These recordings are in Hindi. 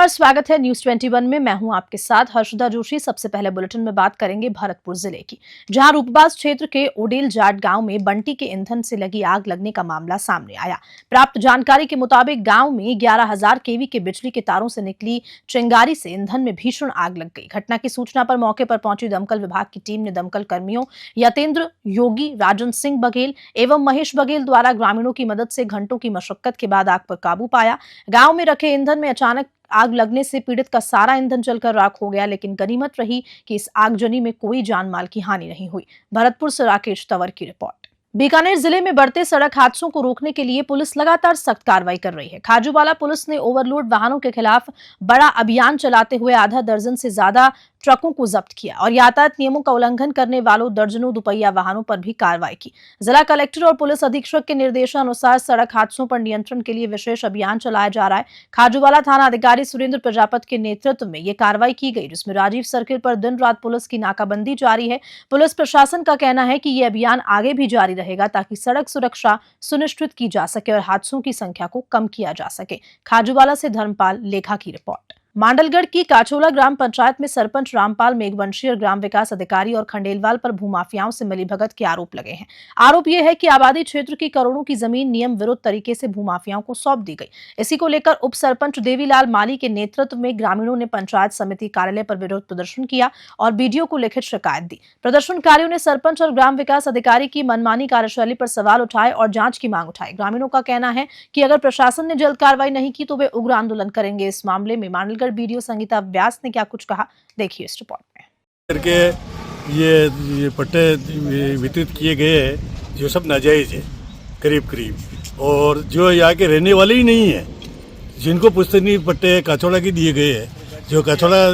नमस्कार, स्वागत है न्यूज 21 में। मैं हूं आपके साथ हर्षदा जोशी। सबसे पहले बुलेटिन में बात करेंगे भरतपुर जिले की, जहां रूपबाज क्षेत्र के ओडेल जाट गांव में बंटी के ईंधन से लगी आग लगने का मामला सामने आया। प्राप्त जानकारी के मुताबिक गांव में 11,000 केवी के बिजली के तारों से निकली चिंगारी से ईंधन में भीषण आग लग गई। घटना की सूचना पर मौके पर पहुंची दमकल विभाग की टीम ने दमकल कर्मियों यतेंद्र योगी, राजन सिंह बघेल एवं महेश बघेल द्वारा ग्रामीणों की मदद से घंटों की मशक्कत के बाद आग पर काबू पाया। गांव में रखे ईंधन में अचानक आग लगने से पीड़ित का सारा ईंधन जलकर राख हो गया, लेकिन गनीमत रही कि इस आगजनी में कोई जान माल की हानि नहीं हुई। भरतपुर से राकेश तंवर की रिपोर्ट। बीकानेर जिले में बढ़ते सड़क हादसों को रोकने के लिए पुलिस लगातार सख्त कार्रवाई कर रही है। खाजूवाला पुलिस ने ओवरलोड वाहनों के खिलाफ बड़ा अभियान चलाते हुए आधा दर्जन से ज्यादा ट्रकों को जब्त किया और यातायात नियमों का उल्लंघन करने वालों दर्जनों दुपहिया वाहनों पर भी कार्रवाई की। जिला कलेक्टर और पुलिस अधीक्षक के निर्देशानुसार सड़क हादसों पर नियंत्रण के लिए विशेष अभियान चलाया जा रहा है। खाजूवाला थाना अधिकारी सुरेंद्र प्रजापति के नेतृत्व में ये कार्रवाई की गई, जिसमें राजीव सर्किल पर दिन रात पुलिस की नाकाबंदी जारी है। पुलिस प्रशासन का कहना है कि ये अभियान आगे भी जारी रहेगा ताकि सड़क सुरक्षा सुनिश्चित की जा सके और हादसों की संख्या को कम किया जा सके। खाजूवाला से धर्मपाल लेखा की रिपोर्ट। मांडलगढ़ की काचोला ग्राम पंचायत में सरपंच रामपाल मेघवंशी और ग्राम विकास अधिकारी और खंडेलवाल पर भूमाफियाओं से मिलीभगत के आरोप लगे हैं। आरोप यह है कि आबादी क्षेत्र की करोड़ों की जमीन नियम विरुद्ध तरीके से भूमाफियाओं को सौंप दी गई। इसी को लेकर उप सरपंच देवीलाल माली के नेतृत्व में ग्रामीणों ने पंचायत समिति कार्यालय पर विरोध प्रदर्शन किया और बीडीओ को लिखित शिकायत दी। प्रदर्शनकारियों ने सरपंच और ग्राम विकास अधिकारी की मनमानी कार्यशैली पर सवाल उठाए और जांच की मांग उठाई। ग्रामीणों का कहना है कि अगर प्रशासन ने जल्द कार्रवाई नहीं की तो वे उग्र आंदोलन करेंगे। इस मामले में मांडलगढ़ बीडीओ संगीता व्यास ने क्या कुछ कहा, देखिए इस रिपोर्ट में। करके ये पट्टे वितरित किए गए हैं जो सब नाजायज है करीब करीब, और जो यहाँ के रहने वाले ही नहीं है, जिनको पुश्तैनी पट्टे काचोड़ा के दिए गए हैं, जो काचोड़ा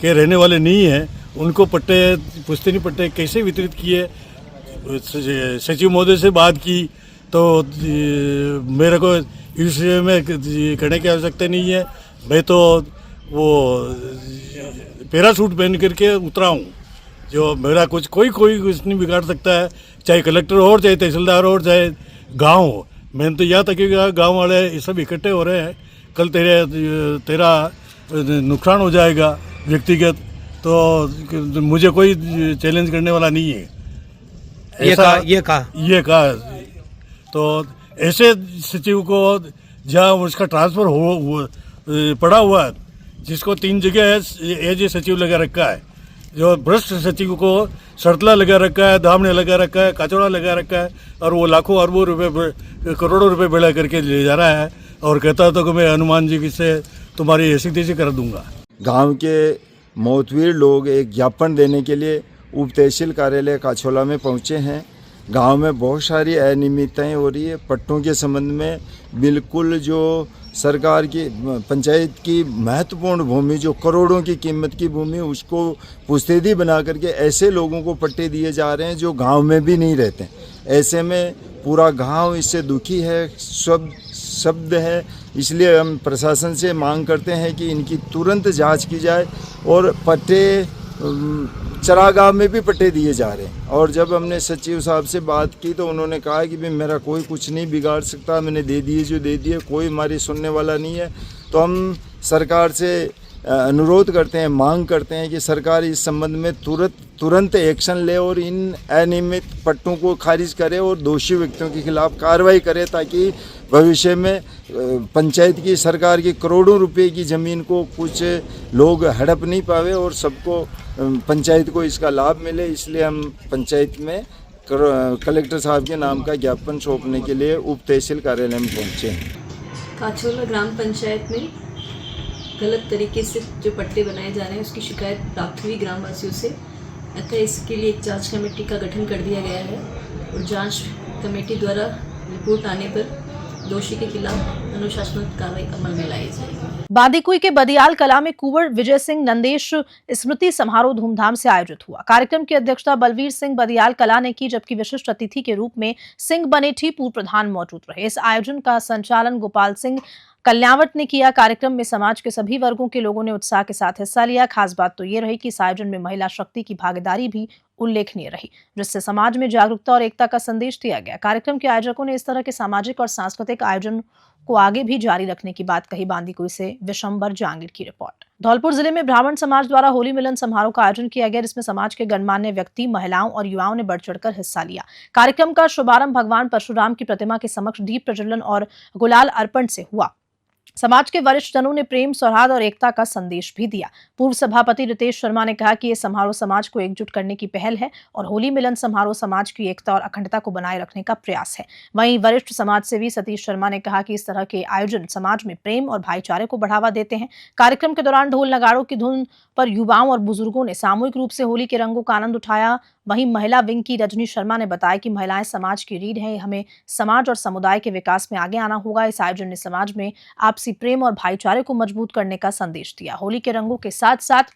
के रहने वाले नहीं हैं उनको पट्टे पुश्तैनी पट्टे कैसे वितरित किए। सचिव महोदय से बात की तो मेरे को इस विषय में कहने की आवश्यकता नहीं है। मैं तो वो पैरासूट पहन करके उतरा हूँ, जो मेरा कोई कुछ नहीं बिगाड़ सकता है, चाहे कलेक्टर हो, चाहे तहसीलदार हो, चाहे गांव हो। मैंने तो यहाँ तक कि गांव वाले ये सब इकट्ठे हो रहे हैं, कल तेरा नुकसान हो जाएगा व्यक्तिगत, तो मुझे कोई चैलेंज करने वाला नहीं है। ये कहा तो ऐसे सचिव को जहाँ उसका ट्रांसफर पड़ा हुआ है, जिसको 3 जगह एज सचिव लगा रखा है, जो भ्रष्ट सचिव को सरतला लगा रखा है, धामने लगा रखा है, काचोड़ा लगा रखा है, और वो लाखों अरबों रुपए करोड़ों रुपए बेड़ा करके ले जा रहा है और कहता था कि मैं हनुमान जी से तुम्हारी ऐसी तैसी कर दूंगा। गांव के मोतवीर लोग एक ज्ञापन देने के लिए उप तहसील कार्यालय काचोला में पहुंचे हैं। गांव में बहुत सारी अनियमितताएं हो रही है। पट्टों के संबंध में बिल्कुल जो सरकार की पंचायत की महत्वपूर्ण भूमि, जो करोड़ों की कीमत की भूमि, उसको पुश्तैनी बना करके ऐसे लोगों को पट्टे दिए जा रहे हैं जो गांव में भी नहीं रहते। ऐसे में पूरा गांव इससे दुखी है, शब्द है। इसलिए हम प्रशासन से मांग करते हैं कि इनकी तुरंत जांच की जाए। और पट्टे चरागाह में भी पट्टे दिए जा रहे हैं, और जब हमने सचिव साहब से बात की तो उन्होंने कहा कि भाई मेरा कोई कुछ नहीं बिगाड़ सकता, मैंने दे दिए जो दे दिए, कोई हमारी सुनने वाला नहीं है। तो हम सरकार से अनुरोध करते हैं, मांग करते हैं कि सरकार इस संबंध में तुरंत एक्शन ले और इन अनियमित पट्टों को खारिज करे और दोषी व्यक्तियों के खिलाफ कार्रवाई करे, ताकि भविष्य में पंचायत की, सरकार की करोड़ों रुपए की ज़मीन को कुछ लोग हड़प नहीं पावे और सबको, पंचायत को इसका लाभ मिले। इसलिए हम पंचायत में कलेक्टर साहब के नाम का ज्ञापन सौंपने के लिए उप तहसील कार्यालय में पहुँचे हैं। काचोला ग्राम पंचायत में गलत तरीके से जो पट्टे बनाए जा रहे हैं उसकी शिकायत प्राप्त हुई ग्रामवासियों से, अतः इसके लिए एक जांच कमेटी का गठन कर दिया गया है और जांच कमेटी द्वारा रिपोर्ट आने पर दोषी के खिलाफ अनुशासनात्मक कार्रवाई अमल में लाई जाएगी। बांदीकुई के बदियाल कला में कुंवर विजय सिंह नंदेश स्मृति समारोह धूमधाम से आयोजित हुआ। कार्यक्रम की अध्यक्षता बलवीर सिंह बदियाल कला ने की, जबकि विशिष्ट अतिथि के रूप में सिंह बनेठी पूर्व प्रधान मौजूद रहे। इस आयोजन का संचालन गोपाल सिंह कल्यावट ने किया। कार्यक्रम में समाज के सभी वर्गों के लोगों ने उत्साह के साथ हिस्सा लिया। खास बात तो ये रही कि इस आयोजन में महिला शक्ति की भागीदारी भी उल्लेखनीय रही, जिससे समाज में जागरूकता और एकता का संदेश दिया गया। कार्यक्रम के आयोजकों ने इस तरह के सामाजिक और सांस्कृतिक आयोजन को आगे भी जारी रखने की बात कही। बांदीकुई से विशंबर जहांगीर की रिपोर्ट। धौलपुर जिले में ब्राह्मण समाज द्वारा होली मिलन समारोह का आयोजन किया गया, जिसमें समाज के गणमान्य व्यक्ति, महिलाओं और युवाओं ने बढ़ चढ़कर हिस्सा लिया। कार्यक्रम का शुभारंभ भगवान परशुराम की प्रतिमा के समक्ष दीप प्रज्वलन और गुलाल अर्पण से हुआ। समाज के वरिष्ठ जनों ने प्रेम, सौहार्द और एकता का संदेश भी दिया। पूर्व सभापति रितेश शर्मा ने कहा कि ये समारोह समाज को एकजुट करने की पहल है और होली मिलन समारोह समाज की एकता और अखंडता को बनाए रखने का प्रयास है। वहीं वरिष्ठ समाज सेवी सतीश शर्मा ने कहा कि इस तरह के आयोजन समाज में प्रेम और भाईचारे को बढ़ावा देते हैं। कार्यक्रम के दौरान ढोल नगाड़ों की धुन पर युवाओं और बुजुर्गों ने सामूहिक रूप से होली के रंगों का आनंद उठाया। वहीं महिला विंग की रजनी शर्मा ने बताया कि महिलाएं समाज की रीढ़ हैं, हमें समाज और समुदाय के विकास में आगे आना होगा। इस आयोजन ने समाज में आपसी प्रेम और भाईचारे को मजबूत करने का संदेश दिया। होली के रंगों के साथ साथ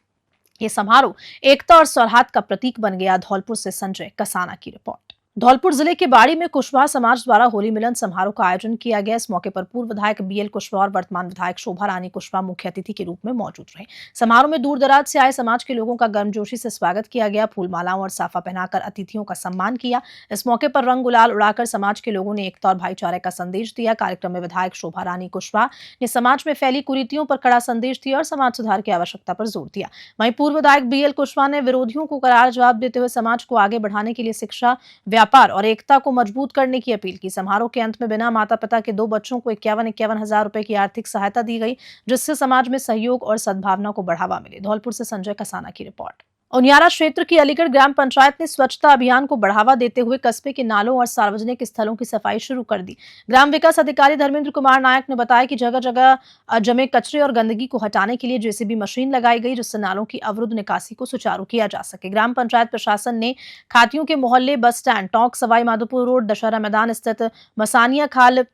ये समारोह एकता और सौहार्द का प्रतीक बन गया। धौलपुर से संजय कसाना की रिपोर्ट। धौलपुर जिले के बाड़ी में कुशवाहा समाज द्वारा होली मिलन समारोह का आयोजन किया गया। इस मौके पर पूर्व विधायक बीएल कुशवाहा और वर्तमान विधायक शोभा रानी कुशवाहा मुख्य अतिथि के रूप में मौजूद रहे। समारोह में दूर दराज से आए समाज के लोगों का गर्मजोशी से स्वागत किया गया। फूल मालाओं और साफा पहनाकर अतिथियों का सम्मान किया। इस मौके पर रंग गुलाल उड़ाकर समाज के लोगों ने एकता और भाईचारे का संदेश दिया। कार्यक्रम में विधायक शोभा रानी कुशवाहा ने समाज में फैली कुरीतियों पर कड़ा संदेश दिया और समाज सुधार की आवश्यकता पर जोर दिया। वहीं पूर्व विधायक बीएल कुशवाहा ने विरोधियों को करारा जवाब देते हुए समाज को आगे बढ़ाने के लिए शिक्षा, व्यापार और एकता को मजबूत करने की अपील की। समारोह के अंत में बिना माता पिता के 2 बच्चों को 51,000 हजार रुपए की आर्थिक सहायता दी गई, जिससे समाज में सहयोग और सद्भावना को बढ़ावा मिले। धौलपुर से संजय कसाना की रिपोर्ट। उनियारा क्षेत्र की अलीगढ़ ग्राम पंचायत ने स्वच्छता अभियान को बढ़ावा देते हुए कस्बे के नालों और सार्वजनिक स्थलों की सफाई शुरू कर दी। ग्राम विकास अधिकारी धर्मेंद्र कुमार नायक ने बताया कि जगह जगह जमे कचरे और गंदगी को हटाने के लिए जेसीबी मशीन लगाई गई, जिससे नालों की अवरुद्ध निकासी को सुचारू किया जा सके। ग्राम पंचायत प्रशासन ने खातियों के मोहल्ले, bus stand, Tonk, Sawai Madhopur road, Dussehra मैदान स्थित मसानिया खाल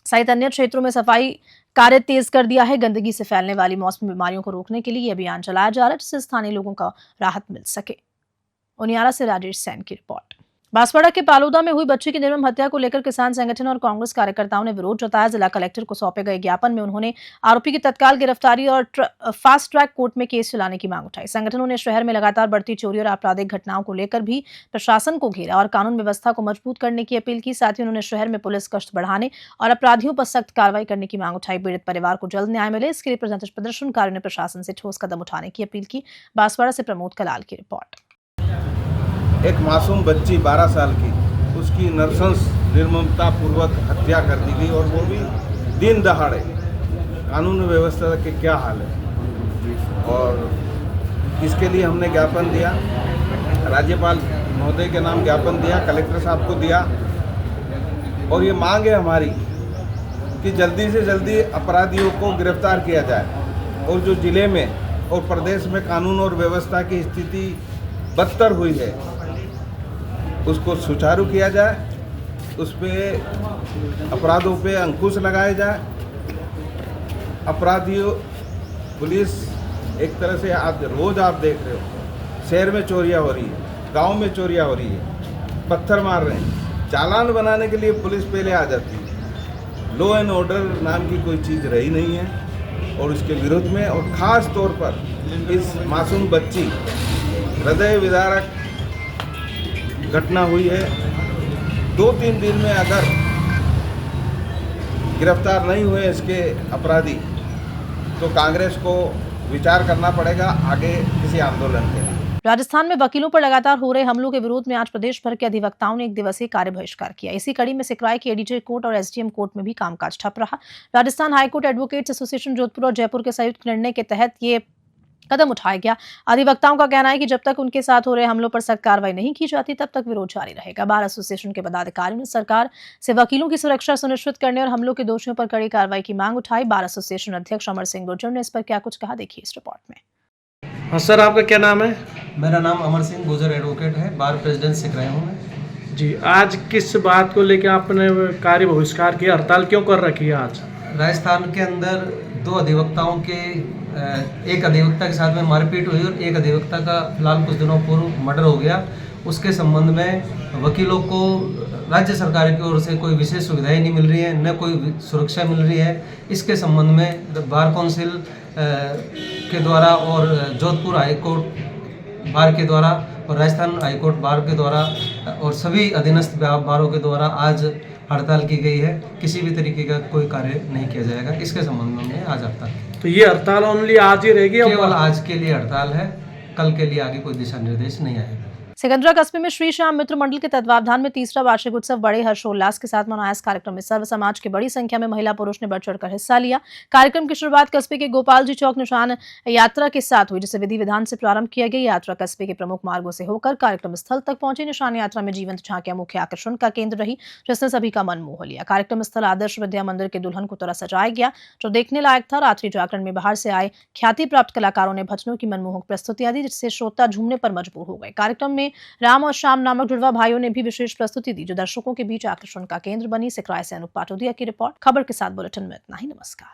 सहित अन्य क्षेत्रों में सफाई कार्य तेज कर दिया है। गंदगी से फैलने वाली मौसमी बीमारियों को रोकने के लिए यह अभियान चलाया जा रहा है, जिससे स्थानीय लोगों को राहत मिल सके। उनियारा से राजेश सैन की रिपोर्ट। बांसवाड़ा के पालोदा में हुई बच्ची की निर्मम हत्या को लेकर किसान संगठन और कांग्रेस कार्यकर्ताओं ने विरोध जताया। जिला कलेक्टर को सौंपे गए ज्ञापन में उन्होंने आरोपी की तत्काल गिरफ्तारी और फास्ट ट्रैक कोर्ट में केस चलाने की मांग उठाई। संगठनों ने शहर में लगातार बढ़ती चोरी और आपराधिक घटनाओं को लेकर भी प्रशासन को घेरा और कानून व्यवस्था को मजबूत करने की अपील की। साथ ही उन्होंने शहर में पुलिस गश्त बढ़ाने और अपराधियों पर सख्त कार्रवाई करने की मांग उठाई। पीड़ित परिवार को जल्द न्याय मिले, इसके लिए प्रदर्शनकारियों ने प्रशासन से ठोस कदम उठाने की अपील की। बांसवाड़ा से प्रमोद कलाल की रिपोर्ट। एक मासूम बच्ची 12 साल की, उसकी नरसंस निर्ममतापूर्वक हत्या कर दी गई और वो भी दिन दहाड़े। कानून व्यवस्था के क्या हाल है, और इसके लिए हमने ज्ञापन दिया, राज्यपाल महोदय के नाम ज्ञापन दिया, कलेक्टर साहब को दिया, और ये मांग है हमारी कि जल्दी से जल्दी अपराधियों को गिरफ्तार किया जाए और जो जिले में और प्रदेश में कानून और व्यवस्था की स्थिति बदतर हुई है उसको सुचारू किया जाए, उस पर अपराधों पे अंकुश लगाया जाए। अपराधियों, पुलिस एक तरह से आज रोज आप देख रहे हो शहर में चोरियां हो रही है, गांव में चोरियां हो रही है, पत्थर मार रहे हैं, चालान बनाने के लिए पुलिस पहले आ जाती है। लॉ एंड ऑर्डर नाम की कोई चीज़ रही नहीं है और इसके विरोध में, और ख़ास तौर पर इस मासूम बच्ची हृदय विदारक घटना हुई है। 2-3 दिन में अगर गिरफ्तार नहीं हुए इसके अपराधी तो कांग्रेस को विचार करना पड़ेगा आगे किसी आंदोलन के लिए। राजस्थान में वकीलों पर लगातार हो रहे हमलों के विरोध में आज प्रदेश भर के अधिवक्ताओं ने 1 दिवसीय कार्य बहिष्कार किया। इसी कड़ी में सिकराय के एडीजे कोर्ट और एसडीएम कोर्ट में भी कामकाज ठप रहा। Rajasthan high court advocates association Jodhpur और जयपुर के संयुक्त निर्णय के तहत ये कदम उठाया गया। अधिवक्ताओं का कहना है कि जब तक उनके साथ हो रहे हमलों पर सख्त कार्रवाई नहीं की जाती तब तक विरोध जारी रहेगा। बार एसोसिएशन के पदाधिकारियों ने सरकार से वकीलों की सुरक्षा सुनिश्चित करने और हमलों के दोषियों पर कड़ी कार्रवाई की मांग उठाई। बार एसोसिएशन अध्यक्ष अमर सिंह गुर्जर ने इस पर क्या कुछ कहा, देखिए इस रिपोर्ट में। हाँ सर, आपका क्या नाम है? मेरा नाम अमर सिंह गुर्जर एडवोकेट है, बार प्रेसिडेंट सिकराय हूँ मैं। जी, आज किस बात को लेकर आपने कार्य बहिष्कार किया, हड़ताल क्यों कर रखी है आज? राजस्थान के अंदर 2 अधिवक्ताओं के, एक अधिवक्ता के साथ में मारपीट हुई और एक अधिवक्ता का फिलहाल कुछ दिनों पूर्व मर्डर हो गया। उसके संबंध में वकीलों को राज्य सरकार की ओर से कोई विशेष सुविधाएं नहीं मिल रही है, न कोई सुरक्षा मिल रही है। इसके संबंध में बार काउंसिल के द्वारा और जोधपुर हाईकोर्ट बार के द्वारा और राजस्थान हाईकोर्ट बार के द्वारा और सभी अधीनस्थ बारों के द्वारा आज हड़ताल की गई है। किसी भी तरीके का कोई कार्य नहीं किया जाएगा। इसके संबंध में हमने आज हड़ताल की। तो ये हड़ताल ओनली आज ही रहेगी? केवल आज के लिए हड़ताल है, कल के लिए आगे कोई दिशा निर्देश नहीं आएगा। सिकंदरा कस्बे में श्री श्याम मित्र मंडल के तत्वावधान में तीसरा वार्षिक उत्सव बड़े हर्षोल्लास के साथ मनाया। इस कार्यक्रम में सर्व समाज की बड़ी संख्या में महिला पुरुष ने बढ़ चढ़कर हिस्सा लिया। कार्यक्रम की शुरुआत कस्बे के गोपाल जी चौक निशान यात्रा के साथ हुई, जिसे विधि विधान से प्रारंभ किया गया। यात्रा कस्बे के प्रमुख मार्गों से होकर कार्यक्रम स्थल तक पहुंची। निशान यात्रा में जीवंत झांकियां मुख्य आकर्षण का केंद्र रही, जिसने सभी का मन मोह लिया। कार्यक्रम स्थल आदर्श विद्या मंदिर के दुल्हन को तरह सजाया गया, जो देखने लायक था। रात्रि जागरण में बाहर से आए ख्याति प्राप्त कलाकारों ने भजनों की मनमोहक प्रस्तुतियां दी, जिससे श्रोता झूमने पर मजबूर हो गए। कार्यक्रम में राम और श्याम नामक जुड़वा भाइयों ने भी विशेष प्रस्तुति दी, जो दर्शकों के बीच आकर्षण का केंद्र बनी। सिकराय से अनूप पाटोदिया की रिपोर्ट। खबर के साथ बुलेटिन में इतना ही। नमस्कार।